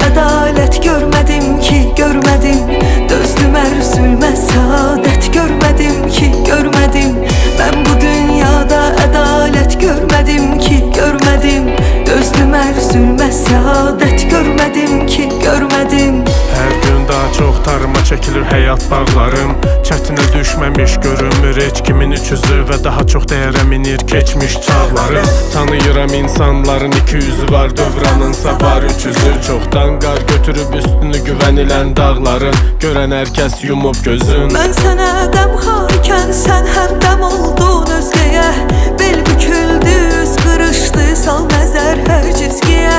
ədalət görmədim ki, görmədim. Dözdüm hər zülmə səadət görmədim ki, görmədim. Mən bu dünyada ədalət görmədim ki, görmədim. Dözdüm hər zülmə səadət görmədim ki, görmədim. Hər gün daha çox tarıma çəkilir həyat bağlarım. Çətinə düşməmiş görünmür heç kimin üçüzü və daha çox dəyərə minir keçmiş çağlarım. Tanıyıram insanların iki yüzü var, dövranınsa var üç yüzü. Çoxdan qar götürüb üstünü güvənilən dağların, görən hər kəs yumub gözün. Mən sənə dəmxarkən sən həmdəm oldun özgəyə. Bel büküldü, üz qırışdı, sal nəzər hər cizgiyə.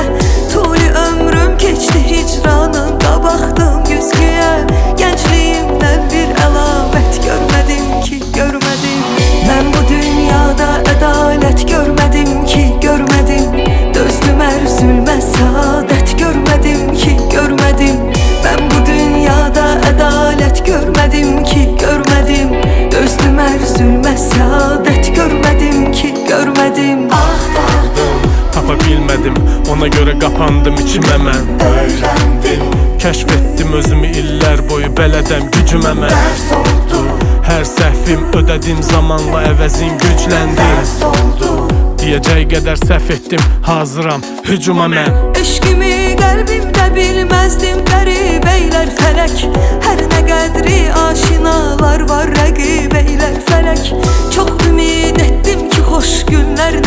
Tuli ömrüm keçdi hicranında, baxdım güzgüyə. Gəncliyimdən bir əlamət görmədim ki, görmədim. Mən bu dünyada ədalət görmədim ki, görmədim. Dözdüm hər zülmə səadət görmədim ki, görmədim. Mən bu dünyada ədalət görmədim ki, görmədim. Dözdüm hər zülmə səadət görmədim ki, görmədim. Axtardım, tapa bilmədim, ona görə qapandım içimə mən. Öyrəndim, kəşf etdim özümü illər boyu, bələdəm gücümə mən. dərs oldu, hər səhvim ödədim zamanla, əvəzim gücləndi. dərs oldu. Deyəcək qədər səhv etdim, hazıram hücuma mən. Eşqimi qəlbimdə bilməzdim qəribəylər fələk. Hər nə qədri aşinalar var rəqibəylər fələk. Çox ümid etdim ki xoş günlər